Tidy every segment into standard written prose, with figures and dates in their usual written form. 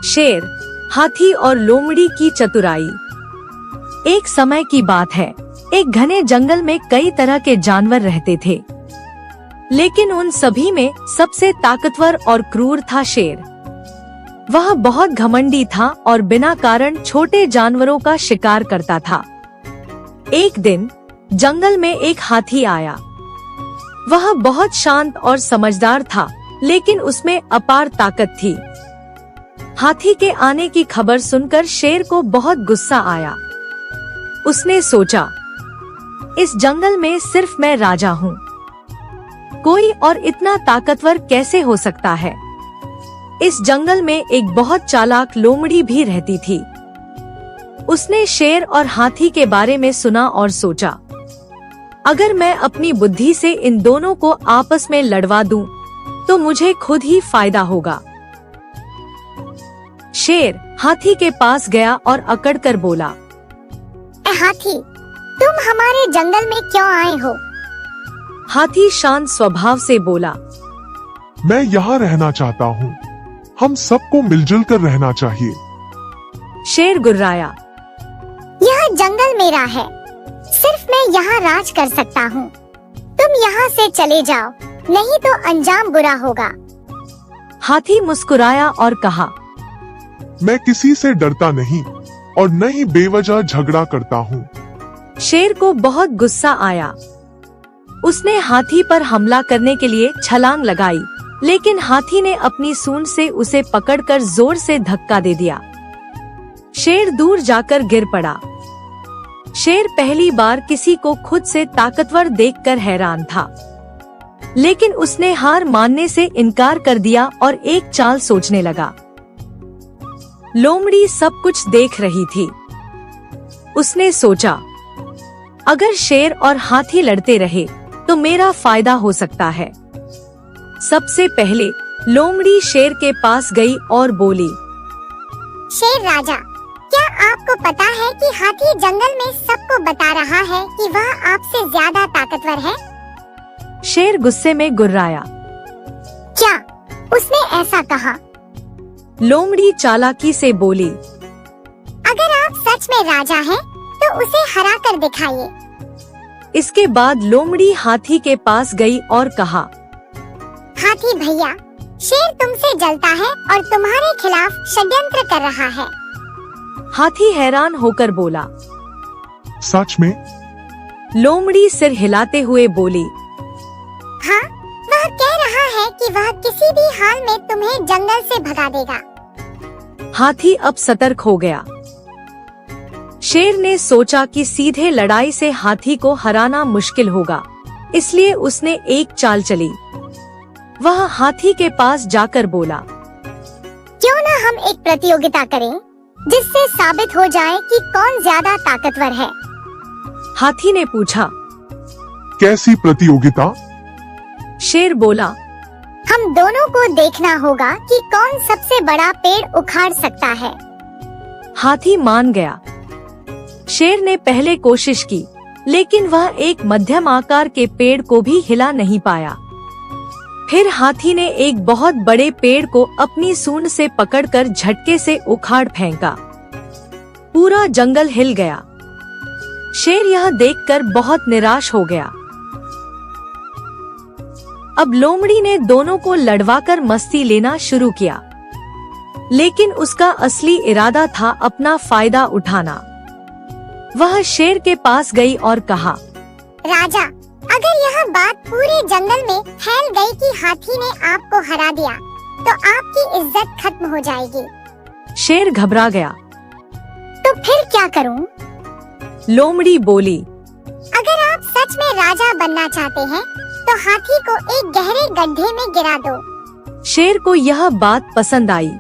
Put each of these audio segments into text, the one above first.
शेर, हाथी और लोमड़ी की चतुराई। एक समय की बात है, एक घने जंगल में कई तरह के जानवर रहते थे, लेकिन उन सभी में सबसे ताकतवर और क्रूर था शेर। वह बहुत घमंडी था और बिना कारण छोटे जानवरों का शिकार करता था। एक दिन जंगल में एक हाथी आया। वह बहुत शांत और समझदार था, लेकिन उसमें अपार ताकत थी। हाथी के आने की खबर सुनकर शेर को बहुत गुस्सा आया। उसने सोचा, इस जंगल में सिर्फ मैं राजा हूँ, कोई और इतना ताकतवर कैसे हो सकता है। इस जंगल में एक बहुत चालाक लोमड़ी भी रहती थी। उसने शेर और हाथी के बारे में सुना और सोचा, अगर मैं अपनी बुद्धि से इन दोनों को आपस में लड़वा दूं, तो मुझे खुद ही फायदा होगा। शेर हाथी के पास गया और अकड़कर बोला, हाथी, तुम हमारे जंगल में क्यों आए हो? हाथी शांत स्वभाव से बोला, मैं यहाँ रहना चाहता हूँ। हम सबको मिलजुल कर रहना चाहिए। शेर गुर्राया, यह जंगल मेरा है, सिर्फ मैं यहाँ राज कर सकता हूँ। तुम यहाँ से चले जाओ, नहीं तो अंजाम बुरा होगा। हाथी मुस्कुराया और कहा, मैं किसी से डरता नहीं और न ही बेवजह झगड़ा करता हूँ। शेर को बहुत गुस्सा आया। उसने हाथी पर हमला करने के लिए छलांग लगाई, लेकिन हाथी ने अपनी सूंड से उसे पकड़कर जोर से धक्का दे दिया। शेर दूर जाकर गिर पड़ा। शेर पहली बार किसी को खुद से ताकतवर देखकर हैरान था, लेकिन उसने हार मानने से इनकार कर दिया और एक चाल सोचने लगा। लोमड़ी सब कुछ देख रही थी। उसने सोचा, अगर शेर और हाथी लड़ते रहे तो मेरा फायदा हो सकता है। सबसे पहले लोमड़ी शेर के पास गई और बोली, शेर राजा, क्या आपको पता है कि हाथी जंगल में सबको बता रहा है कि वह आपसे ज्यादा ताकतवर है? शेर गुस्से में गुर्राया, क्या उसने ऐसा कहा? लोमड़ी चालाकी से बोली, अगर आप सच में राजा हैं, तो उसे हरा कर दिखाइए। इसके बाद लोमड़ी हाथी के पास गई और कहा, हाथी भैया, शेर तुमसे जलता है और तुम्हारे खिलाफ षड्यंत्र कर रहा है। हाथी हैरान होकर बोला, सच में? लोमड़ी सिर हिलाते हुए बोली, हाँ, वह कह रहा है कि वह किसी भी हाल में तुम्हें जंगल से भगा देगा। हाथी अब सतर्क हो गया। शेर ने सोचा कि सीधे लड़ाई से हाथी को हराना मुश्किल होगा, इसलिए उसने एक चाल चली। वह हाथी के पास जाकर बोला, क्यों न हम एक प्रतियोगिता करें, जिससे साबित हो जाए कि कौन ज्यादा ताकतवर है। हाथी ने पूछा, कैसी प्रतियोगिता? शेर बोला, हम दोनों को देखना होगा कि कौन सबसे बड़ा पेड़ उखाड़ सकता है। हाथी मान गया। शेर ने पहले कोशिश की, लेकिन वह एक मध्यम आकार के पेड़ को भी हिला नहीं पाया। फिर हाथी ने एक बहुत बड़े पेड़ को अपनी सूंड से पकड़कर झटके से उखाड़ फेंका। पूरा जंगल हिल गया। शेर यह देखकर बहुत निराश हो गया। अब लोमड़ी ने दोनों को लड़वाकर मस्ती लेना शुरू किया, लेकिन उसका असली इरादा था अपना फायदा उठाना। वह शेर के पास गई और कहा, राजा, अगर यह बात पूरे जंगल में फैल गई कि हाथी ने आपको हरा दिया, तो आपकी इज्जत खत्म हो जाएगी। शेर घबरा गया। तो फिर क्या करूं? लोमड़ी बोली, अगर आप सच में राजा बनना चाहते हैं, तो हाथी को एक गहरे गड्ढे में गिरा दो। शेर को यह बात पसंद आई।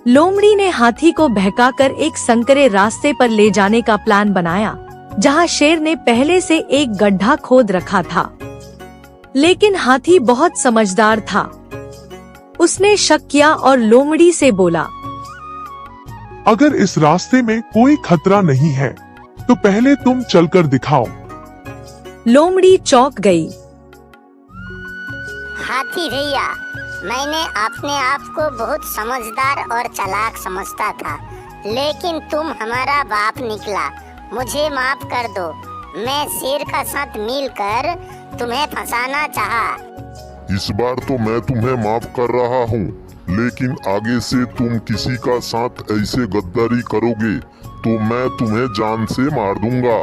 लोमड़ी ने हाथी को बहकाकर एक संकरे रास्ते पर ले जाने का प्लान बनाया, जहां शेर ने पहले से एक गड्ढा खोद रखा था। लेकिन हाथी बहुत समझदार था। उसने शक किया और लोमड़ी से बोला, अगर इस रास्ते में कोई खतरा नहीं है, तो पहले तुम चलकर दिखाओ। लोमड़ी चौंक गई। हाथी भैया, मैंने अपने आप को बहुत समझदार और चालाक समझता था, लेकिन तुम हमारा बाप निकला। मुझे माफ कर दो। मैं शेर का साथ मिलकर तुम्हें फंसाना चाहा। इस बार तो मैं तुम्हें माफ कर रहा हूँ, लेकिन आगे से तुम किसी का साथ ऐसे गद्दारी करोगे तो मैं तुम्हें जान से मार दूंगा।